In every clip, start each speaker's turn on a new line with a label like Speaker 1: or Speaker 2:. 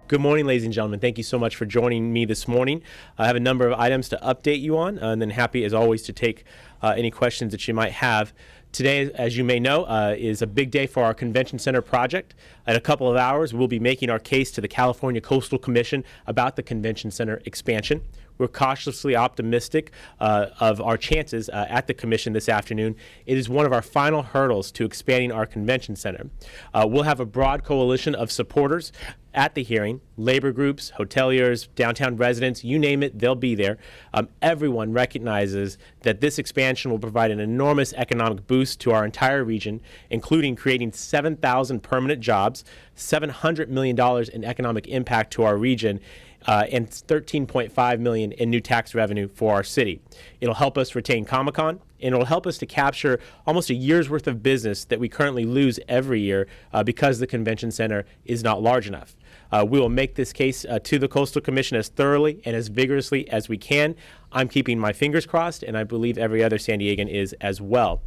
Speaker 1: Good morning, ladies and gentlemen. Thank you so much for joining me this morning. I have a number of items to update you on, and then happy, as always, to take any questions that you might have. Today, as you may know, is a big day for our Convention Center project. In a couple of hours, we'll be making our case to the California Coastal Commission about the Convention Center expansion. We're cautiously optimistic of our chances at the commission this afternoon. It is one of our final hurdles to expanding our convention center. We'll have a broad coalition of supporters at the hearing. Labor groups, hoteliers, downtown residents, you name it, they'll be there. Everyone recognizes that this expansion will provide an enormous economic boost to our entire region, including creating 7,000 permanent jobs, $700 million in economic impact to our region, and $13.5 million in new tax revenue for our city. It'll help us retain Comic-Con, and it'll help us to capture almost a year's worth of business that we currently lose every year because the convention center is not large enough. We will make this case to the Coastal Commission as thoroughly and as vigorously as we can. I'm keeping my fingers crossed, and I believe every other San Diegan is as well.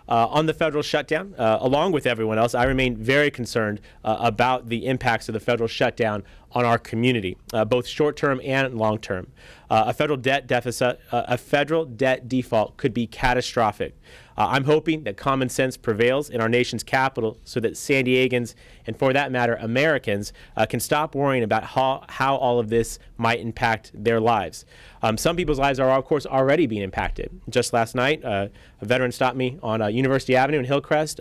Speaker 1: On the federal shutdown, along with everyone else, I remain very concerned about the impacts of the federal shutdown on our community, both short-term and long-term. A federal debt default could be catastrophic. I'm hoping that common sense prevails in our nation's capital so that San Diegans, and for that matter, Americans, can stop worrying about how all of this might impact their lives. Some people's lives are, of course, already being impacted. Just last night, a veteran stopped me on University Avenue in Hillcrest.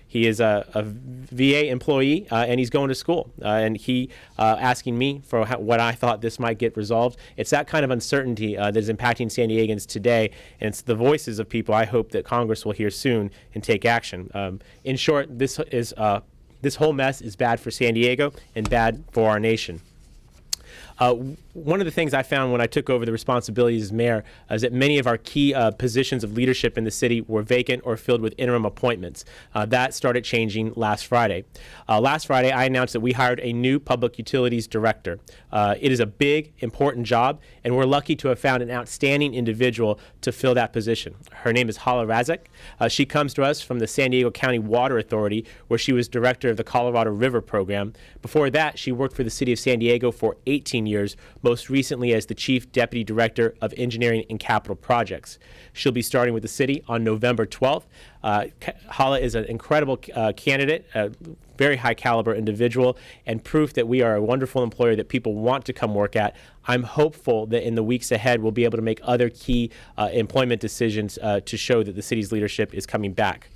Speaker 1: He is a VA employee, and he's going to school. And he asking me for what I thought this might get resolved. It's that kind of uncertainty that is impacting San Diegans today, and it's the voices of people I hope that Congress will hear soon and take action. In short, this whole mess is bad for San Diego and bad for our nation. One of the things I found when I took over the responsibilities as mayor is that many of our key positions of leadership in the city were vacant or filled with interim appointments. That started changing last Friday. Last Friday, I announced that we hired a new public utilities director. It is a big, important job, and we're lucky to have found an outstanding individual to fill that position. Her name is Hala Razek. She comes to us from the San Diego County Water Authority, where she was director of the Colorado River program. Before that, she worked for the city of San Diego for 18 years, most recently as the Chief Deputy Director of Engineering and Capital Projects. She'll be starting with the city on November 12th. Hala is an incredible candidate, a very high caliber individual, and proof that we are a wonderful employer that people want to come work at. I'm hopeful that in the weeks ahead we'll be able to make other key employment decisions to show that the city's leadership is coming back.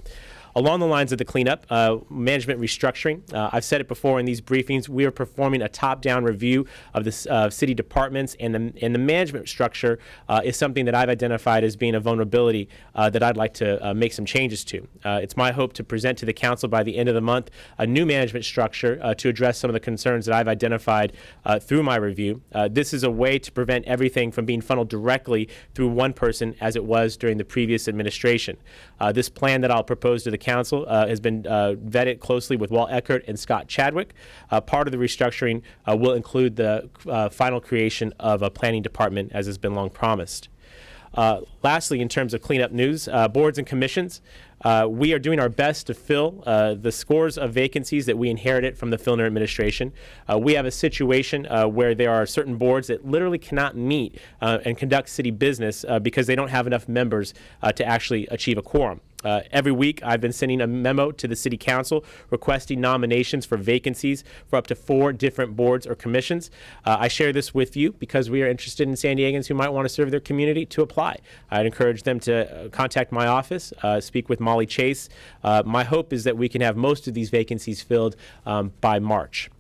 Speaker 1: Along the lines of the cleanup, management restructuring, I've said it before in these briefings, we are performing a top-down review of the city departments, and the management structure is something that I've identified as being a vulnerability that I'd like to make some changes to. It's my hope to present to the council by the end of the month a new management structure to address some of the concerns that I've identified through my review. This is a way to prevent everything from being funneled directly through one person as it was during the previous administration. This plan that I'll propose to the council has been vetted closely with Walt Eckert and Scott Chadwick. Part of the restructuring will include the final creation of a planning department, as has been long promised. Lastly, in terms of cleanup news, boards and commissions, we are doing our best to fill the scores of vacancies that we inherited from the Filner administration. We have a situation where there are certain boards that literally cannot meet and conduct city business because they don't have enough members to actually achieve a quorum. Every week, I've been sending a memo to the City Council requesting nominations for vacancies for up to 4 different boards or commissions. I share this with you because we are interested in San Diegans who might want to serve their community to apply. I'd encourage them to contact my office, speak with Molly Chase. My hope is that we can have most of these vacancies filled by March.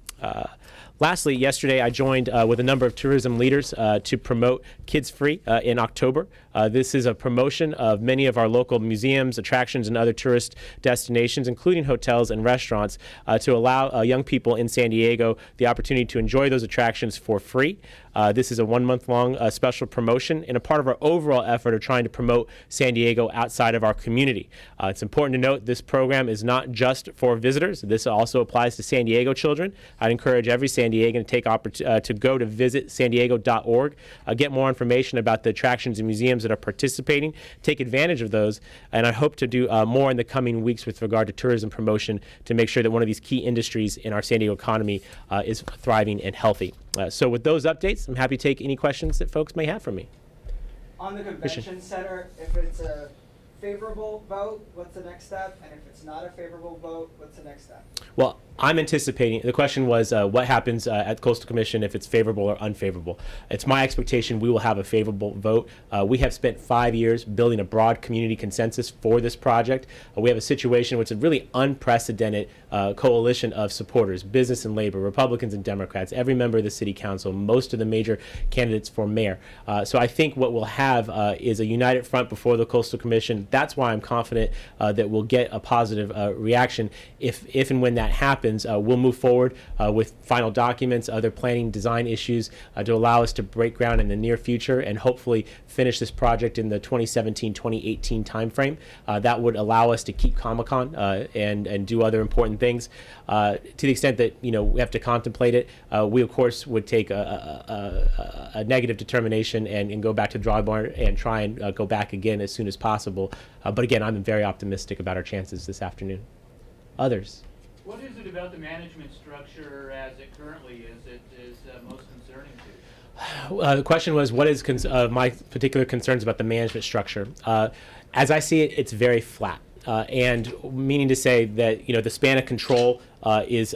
Speaker 1: Lastly, yesterday I joined with a number of tourism leaders to promote Kids Free in October. This is a promotion of many of our local museums, attractions, and other tourist destinations, including hotels and restaurants, to allow young people in San Diego the opportunity to enjoy those attractions for free. This is a 1-month-long special promotion and a part of our overall effort of trying to promote San Diego outside of our community. It's important to note this program is not just for visitors. This also applies to San Diego children. I'd encourage every San Diegan to go to visitsandiego.org, get more information about the attractions and museums programs that are participating. Take advantage of those, and I hope to do more in the coming weeks with regard to tourism promotion to make sure that one of these key industries in our San Diego economy is thriving and healthy. So with those updates, I'm happy to take any questions that folks may have for me.
Speaker 2: On the convention center, if it's a favorable vote, what's the next step? And if it's not a favorable vote, what's the next step?
Speaker 1: Well, I'm anticipating, the question was what happens at the Coastal Commission if it's favorable or unfavorable. It's my expectation we will have a favorable vote. We have spent 5 years building a broad community consensus for this project. We have a situation which is a really unprecedented coalition of supporters, business and labor, Republicans and Democrats, every member of the city council, most of the major candidates for mayor. So I think what we'll have is a united front before the Coastal Commission. That's why I'm confident that we'll get a positive reaction. If and when that happens, we'll move forward with final documents, other planning design issues to allow us to break ground in the near future and hopefully finish this project in the 2017-2018 timeframe. That would allow us to keep Comic-Con and do other important things. To the extent that we have to contemplate it, we of course would take a negative determination and go back to the drawing board and try and go back again as soon as possible. But again, I'm very optimistic about our chances this afternoon. Others?
Speaker 3: What is it about the management structure as it currently is most concerning to you?
Speaker 1: The question was, what is my particular concerns about the management structure? As I see it, it's very flat. And meaning to say that the span of control is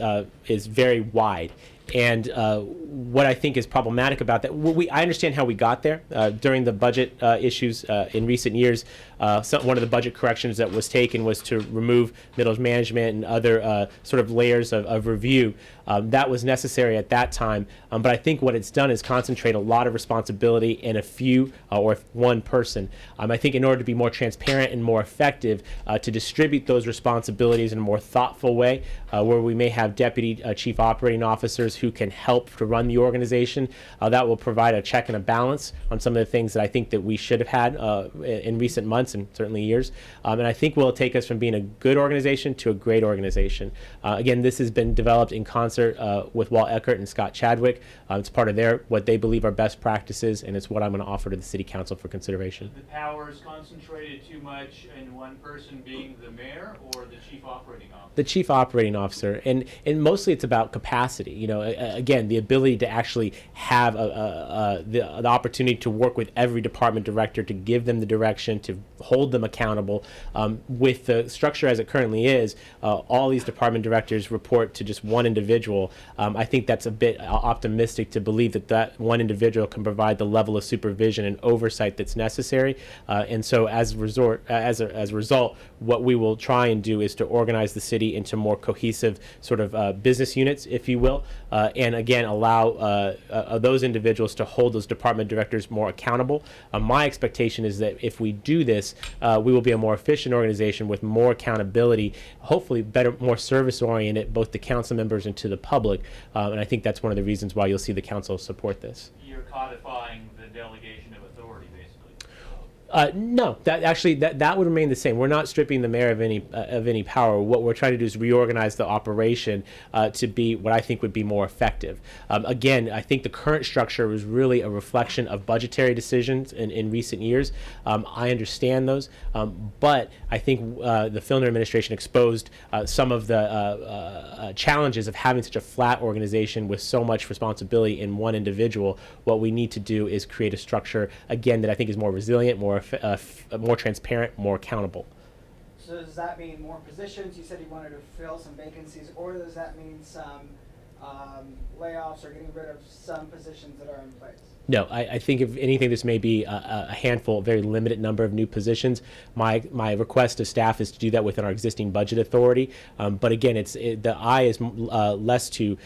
Speaker 1: very wide. And what I think is problematic about that, I understand how we got there. During the budget issues in recent years, one of the budget corrections that was taken was to remove middle management and other sort of layers of review. That was necessary at that time, but I think what it's done is concentrate a lot of responsibility in a few or one person. I think in order to be more transparent and more effective, to distribute those responsibilities in a more thoughtful way, where we may have deputy chief operating officers who can help to run the organization, that will provide a check and a balance on some of the things that I think that we should have had in recent months and certainly years. And I think will take us from being a good organization to a great organization. Again, this has been developed in concert with Walt Eckert and Scott Chadwick. It's part of what they believe are best practices, and it's what I'm going to offer to the City Council for consideration.
Speaker 3: The power is concentrated too much in one person being the mayor or the chief operating officer?
Speaker 1: The chief operating officer, and mostly it's about capacity. Again, the ability to actually have the opportunity to work with every department director, to give them the direction, to hold them accountable. With the structure as it currently is, all these department directors report to just one individual. I think that's a bit optimistic to believe that one individual can provide the level of supervision and oversight that's necessary. And so as a result, what we will try and do is to organize the city into more cohesive sort of business units, if you will, and again allow those individuals to hold those department directors more accountable. My expectation is that if we do this, we will be a more efficient organization with more accountability, hopefully better, more service oriented, both to council members and to the public. And I think that's one of the reasons why you'll see the council support this.
Speaker 3: You're codifying the delegation of authority, basically.
Speaker 1: No, that would remain the same. We're not stripping the mayor of any power. What we're trying to do is reorganize the operation to be what I think would be more effective. Again, I think the current structure was really a reflection of budgetary decisions in recent years. I understand those, but I think the Filner administration exposed some of the challenges of having such a flat organization with so much responsibility in one individual. What we need to do is create a structure, again, that I think is more resilient, more transparent, more accountable.
Speaker 2: So does that mean more positions? You said you wanted to fill some vacancies, or does that mean some layoffs or getting rid of some positions that are in place?
Speaker 1: No, I think if anything, this may be a handful, a very limited number of new positions. My request to staff is to do that within our existing budget authority. But again, the eye is less to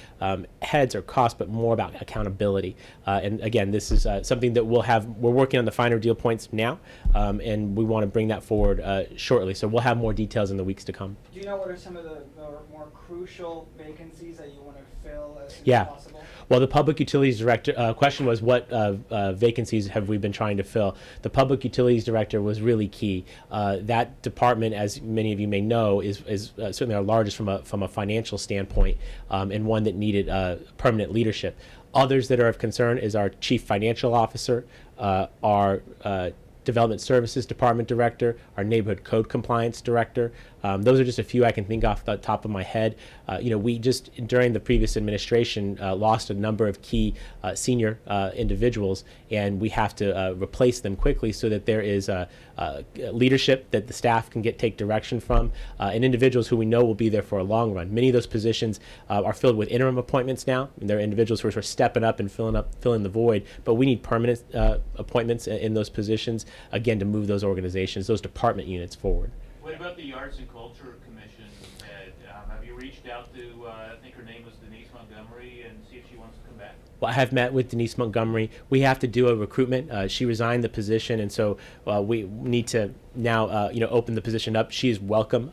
Speaker 1: heads or cost, but more about accountability. And again, this is something that we're working on the finer deal points now, and we want to bring that forward shortly. So we'll have more details in the weeks to come.
Speaker 2: Do you know what are some of the more crucial vacancies that you want to fill as soon
Speaker 1: Yeah.
Speaker 2: as possible?
Speaker 1: Well, the Public Utilities Director, question was what vacancies have we been trying to fill? The Public Utilities Director was really key. That department, as many of you may know, is certainly our largest from a financial standpoint, and one that needed permanent leadership. Others that are of concern is our Chief Financial Officer, our Development Services Department Director, our Neighborhood Code Compliance Director. Those are just a few I can think off the top of my head. We just, during the previous administration, lost a number of key senior individuals, and we have to replace them quickly so that there is leadership that the staff can take direction from, and individuals who we know will be there for a long run. Many of those positions are filled with interim appointments now, and they're individuals who are sort of stepping up and filling the void, but we need permanent appointments in those positions, again, to move those organizations, those department units forward.
Speaker 3: What about the Arts and Culture Commission head? Have you reached out to, I think her name was Denise Montgomery, and see if she wants to come back?
Speaker 1: Well, I have met with Denise Montgomery. We have to do a recruitment. She resigned the position, and so we need to now, open the position up. She is welcome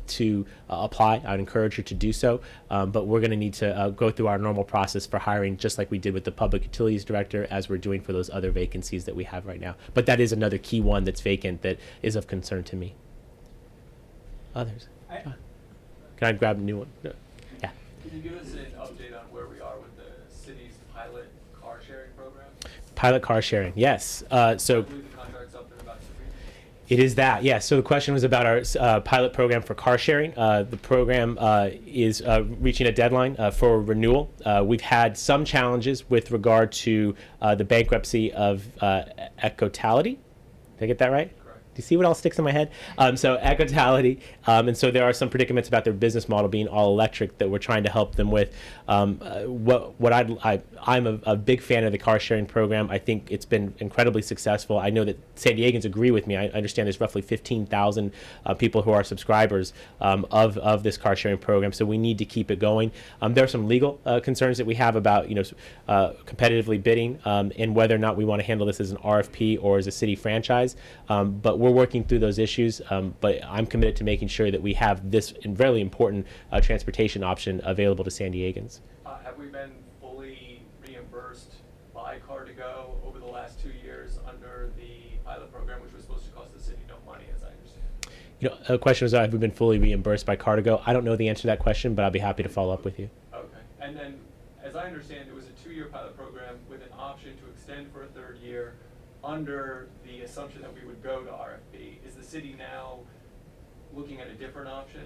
Speaker 1: to apply. I'd encourage her to do so, but we're going to need to go through our normal process for hiring, just like we did with the Public Utilities Director, as we're doing for those other vacancies that we have right now. But that is another key one that's vacant that is of concern to me. Others? Can I grab a new one? No. Yeah.
Speaker 4: Can you give us an update on where we are with the city's pilot car sharing program?
Speaker 1: Pilot car sharing, yes.
Speaker 4: I believe the contract's up in about 2 weeks.
Speaker 1: It is that, yeah. So the question was about our pilot program for car sharing. The program is reaching a deadline for renewal. We've had some challenges with regard to the bankruptcy of Ecotality. Did I get that right? Do you see what all sticks in my head? So Ecotality, and so there are some predicaments about their business model being all electric that we're trying to help them with. I'm a big fan of the car sharing program. I think it's been incredibly successful. I know that San Diegans agree with me. I understand there's roughly 15,000 people who are subscribers of this car sharing program. So we need to keep it going. There are some legal concerns that we have about competitively bidding and whether or not we want to handle this as an RFP or as a city franchise. But we're working through those issues, but I'm committed to making sure that we have this very important transportation option available to San Diegans.
Speaker 4: Have we been fully reimbursed by Car2Go over the last 2 years under the pilot program, which was supposed to cost the city no money, as I understand?
Speaker 1: The question was, have we been fully reimbursed by Car2Go? I don't know the answer to that question, but I'll be happy to follow up with you.
Speaker 4: Okay. And then, as I understand, it was a 2-year pilot program with an option to extend for a 3rd year under the assumption that we would go to RFP. Is the city now looking at a different option?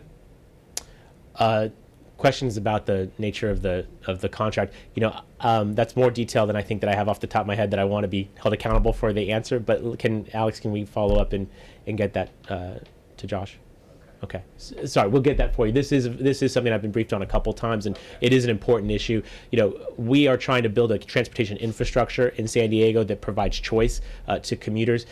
Speaker 1: Questions about the nature of the contract. That's more detail than I think that I have off the top of my head that I want to be held accountable for the answer. But can we follow up and get that to Josh? Okay. Sorry, we'll get that for you. This is something I've been briefed on a couple times, and it is an important issue. We are trying to build a transportation infrastructure in San Diego that provides choice to commuters.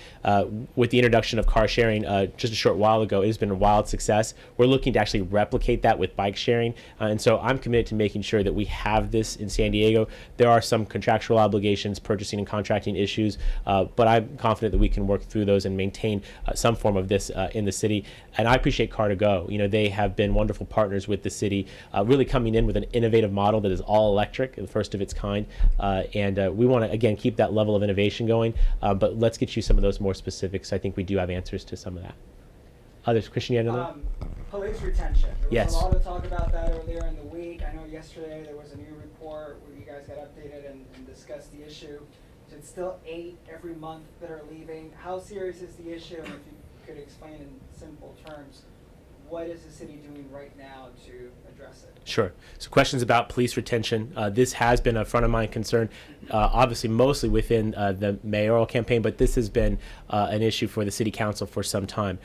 Speaker 1: With the introduction of car sharing just a short while ago, it has been a wild success. We're looking to actually replicate that with bike sharing, and so I'm committed to making sure that we have this in San Diego. There are some contractual obligations, purchasing and contracting issues, but I'm confident that we can work through those and maintain some form of this in the city. And I appreciate Car2Go. They have been wonderful partners with the city, really coming in with an innovative model that is all electric, the first of its kind. And we want to, again, keep that level of innovation going. But let's get you some of those more specifics. I think we do have answers to some of that. Others, Christian, you had another?
Speaker 2: Police retention. There was
Speaker 1: Yes.
Speaker 2: a lot of talk about that earlier in the week. I know yesterday there was a new report where you guys got updated and discussed the issue. So it's still 8 every month that are leaving. How serious is the issue? And if you could explain in simple terms, what is the city doing right now to address it?
Speaker 1: Sure. So questions about police retention. This has been a front of mind concern, obviously mostly within the mayoral campaign, but this has been an issue for the city council for some time.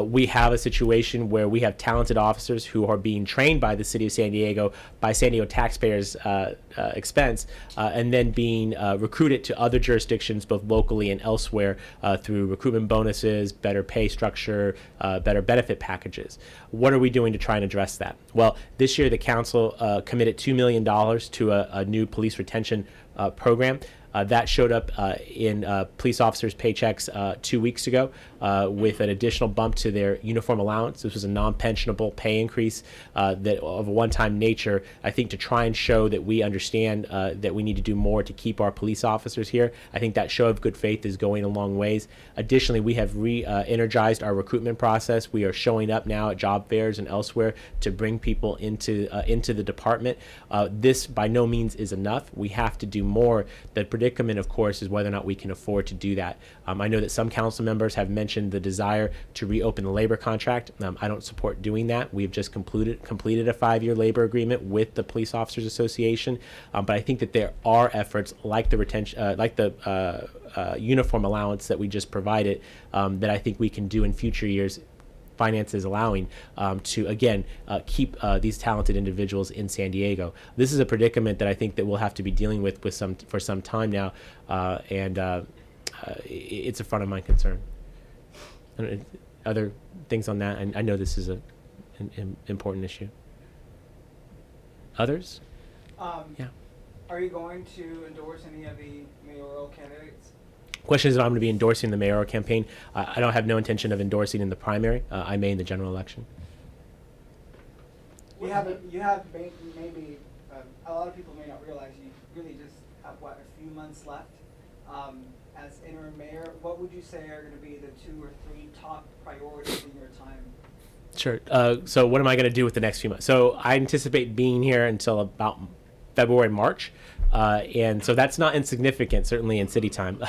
Speaker 1: We have a situation where we have talented officers who are being trained by the city of San Diego, by San Diego taxpayers' expense, and then being recruited to other jurisdictions, both locally and elsewhere, through recruitment bonuses, better pay structure, better benefit packages. What are we doing to try and address that? Well, this year the council committed $2 million to a new police retention program. That showed up in police officers' paychecks 2 weeks ago with an additional bump to their uniform allowance. This was a non-pensionable pay increase that of a one-time nature, I think, to try and show that we understand that we need to do more to keep our police officers here. I think that show of good faith is going a long ways. Additionally, we have re-energized our recruitment process. We are showing up now at job fairs and elsewhere to bring people into the department. This by no means is enough. We have to do more. The predicament, of course, is whether or not we can afford to do that. I know that some council members have mentioned the desire to reopen the labor contract. I don't support doing that. We've just completed a 5-year labor agreement with the Police Officers Association, but I think that there are efforts like the retention, uniform allowance that we just provided, that I think we can do in future years, finances allowing, to again keep these talented individuals in San Diego. This is a predicament that I think that we'll have to be dealing with for some time now, and it's a front of mind concern. Other things on that? I know this is an important issue. Others? Yeah.
Speaker 2: Are you going to endorse any of the mayoral candidates?
Speaker 1: Question is if I'm going to be endorsing the mayoral campaign. I don't have no intention of endorsing in the primary. I may in the general election.
Speaker 2: You have maybe a lot of people may not realize you really just have a few months left as interim mayor. What would you say are going to be the 2 or 3 top priorities in your time?
Speaker 1: Sure. So what am I going to do with the next few months? So I anticipate being here until about February, March. And so that's not insignificant, certainly in city time.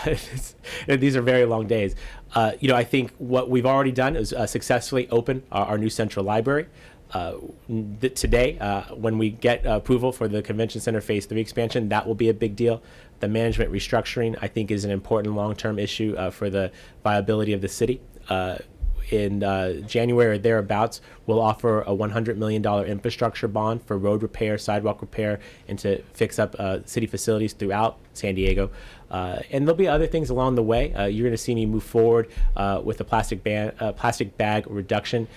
Speaker 1: These are very long days. I think what we've already done is successfully open our new central library. Today, when we get approval for the Convention Center Phase 3 expansion, that will be a big deal. The management restructuring, I think, is an important long-term issue for the viability of the city. In January or thereabouts, we'll offer a $100 million infrastructure bond for road repair, sidewalk repair, and to fix up city facilities throughout San Diego. And there'll be other things along the way. You're going to see me move forward with the plastic bag reduction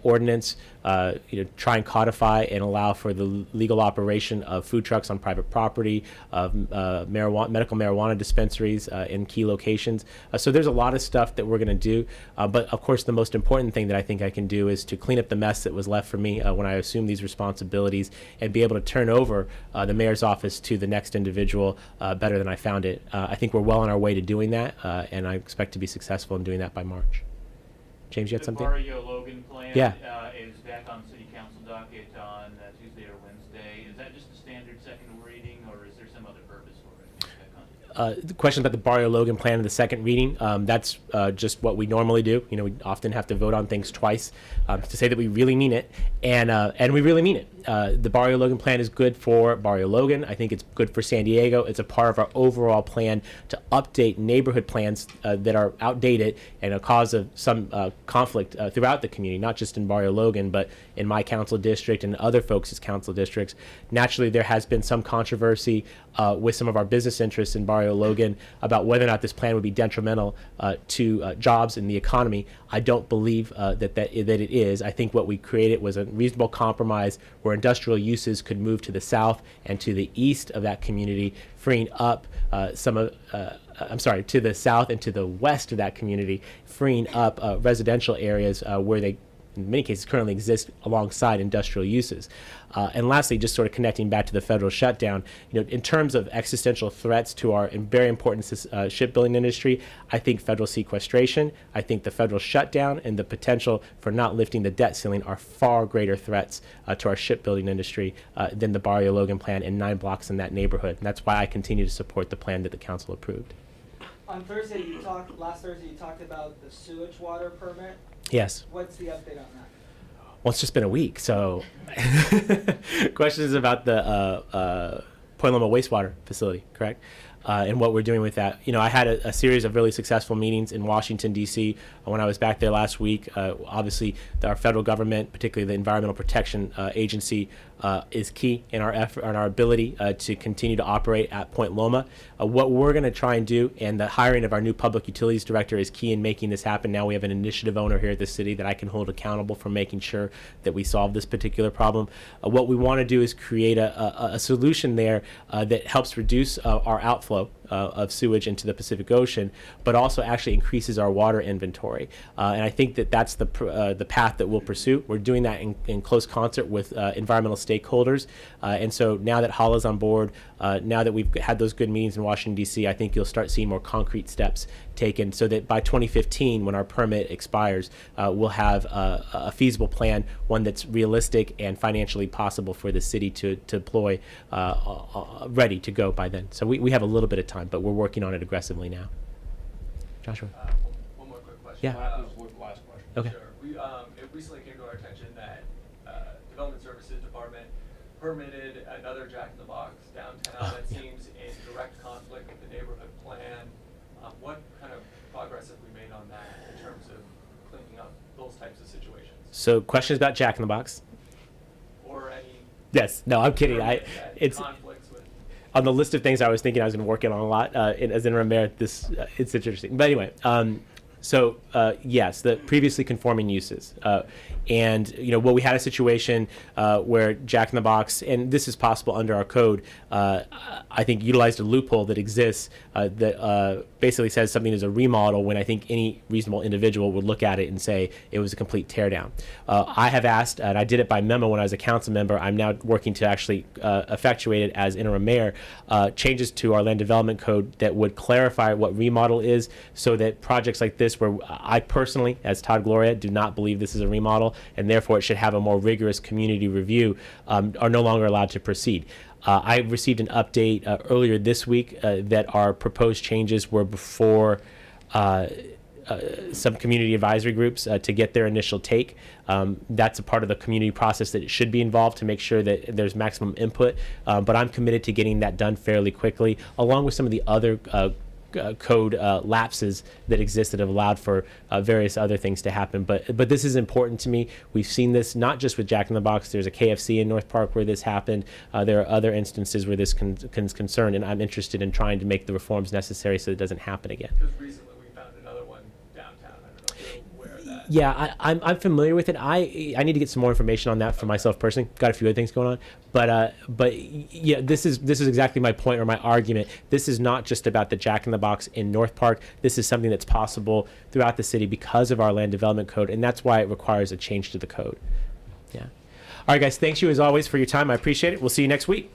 Speaker 1: ordinance. Try and codify and allow for the legal operation of food trucks on private property, of medical marijuana dispensaries in key locations. So there's a lot of stuff that we're going to do. But of course, the most important thing that I think I can do is to clean up the mess that was left for me when I assumed these responsibilities, and be able to turn over the mayor's office to the next individual better than I found it. I think we're well on our way to doing that, and I expect to be successful in doing that by March. James, you had something?
Speaker 3: The Barrio Logan plan
Speaker 1: Yeah.
Speaker 3: Is back on City Council docket on Tuesday or Wednesday. Is that just a standard second reading, or is there some other purpose for it?
Speaker 1: The question about the Barrio Logan plan in the second reading, that's just what we normally do. We often have to vote on things twice to say that we really mean it, and we really mean it. The Barrio Logan plan is good for Barrio Logan. I think it's good for San Diego. It's a part of our overall plan to update neighborhood plans that are outdated and a cause of some conflict throughout the community, not just in Barrio Logan, but in my council district and other folks' council districts. Naturally, there has been some controversy with some of our business interests in Barrio Logan about whether or not this plan would be detrimental to jobs in the economy. I don't believe that it is. I think what we created was a reasonable compromise where industrial uses could move to the south and to the east of that community, freeing up to the south and to the west of that community, freeing up residential areas where they, in many cases, currently exist alongside industrial uses. And lastly, just sort of connecting back to the federal shutdown, in terms of existential threats to our very important shipbuilding industry, I think federal sequestration, I think the federal shutdown, and the potential for not lifting the debt ceiling are far greater threats to our shipbuilding industry than the Barrio Logan plan and 9 blocks in that neighborhood. And that's why I continue to support the plan that the council approved.
Speaker 2: On Thursday, last Thursday, you talked about the sewage water permit.
Speaker 1: Yes.
Speaker 2: What's the update on that?
Speaker 1: Well, it's just been a week, so questions about the Point Loma Wastewater facility, correct? And what we're doing with that. I had a series of really successful meetings in Washington, D.C. When I was back there last week. Obviously, our federal government, particularly the Environmental Protection Agency, is key in our effort, in our ability to continue to operate at Point Loma. What we're going to try and do, and the hiring of our new public utilities director is key in making this happen. Now we have an initiative owner here at the city that I can hold accountable for making sure that we solve this particular problem. What we want to do is create a solution there that helps reduce our outflow of sewage into the Pacific Ocean, but also actually increases our water inventory. And I think that that's the path that we'll pursue. We're doing that in close concert with environmental stakeholders. And so now that HALA's on board, now that we've had those good meetings in Washington, D.C., I think you'll start seeing more concrete steps taken so that by 2015, when our permit expires, we'll have a feasible plan, one that's realistic and financially possible for the city to deploy, ready to go by then. So we have a little bit of time time, but we're working on it aggressively now. Joshua?
Speaker 4: One more quick question.
Speaker 1: Yeah.
Speaker 5: Last question.
Speaker 1: Okay.
Speaker 4: Sure. It recently came to our attention that Development Services Department permitted another Jack in the Box downtown that seems in direct conflict with the neighborhood plan. What kind of progress have we made on that in terms of cleaning up those types of situations?
Speaker 1: So questions about Jack in the Box?
Speaker 4: Or any
Speaker 1: Yes. No, I'm kidding.
Speaker 4: permit that
Speaker 1: It's
Speaker 4: conflicts with?
Speaker 1: on the list of things I was thinking I was going to work on a lot as interim mayor. It's interesting. But anyway, yes, the previously conforming uses. And we had a situation where Jack in the Box, and this is possible under our code, I think utilized a loophole that exists that basically says something is a remodel when I think any reasonable individual would look at it and say it was a complete teardown. I have asked, and I did it by memo when I was a council member, I'm now working to actually effectuate it as interim mayor, changes to our land development code that would clarify what remodel is so that projects like this, where I personally, as Todd Gloria, do not believe this is a remodel, and therefore it should have a more rigorous community review, are no longer allowed to proceed. I received an update earlier this week that our proposed changes were before some community advisory groups to get their initial take. That's a part of the community process that it should be involved to make sure that there's maximum input. But I'm committed to getting that done fairly quickly, along with some of the other code lapses that exist that have allowed for various other things to happen. But this is important to me. We've seen this not just with Jack in the Box. There's a KFC in North Park where this happened. There are other instances where this is concerned, and I'm interested in trying to make the reforms necessary so it doesn't happen again.
Speaker 4: Because recently we found another one downtown. I don't know if you're aware of that.
Speaker 1: Yeah, I'm familiar with it. I need to get some more information on that for myself personally. Got a few other things going on, but yeah, this is exactly my point or my argument. This is not just about the Jack in the Box in North Park. This is something that's possible throughout the city because of our land development code, and that's why it requires a change to the code. Yeah. All right, guys. Thanks you as always for your time. I appreciate it. We'll see you next week.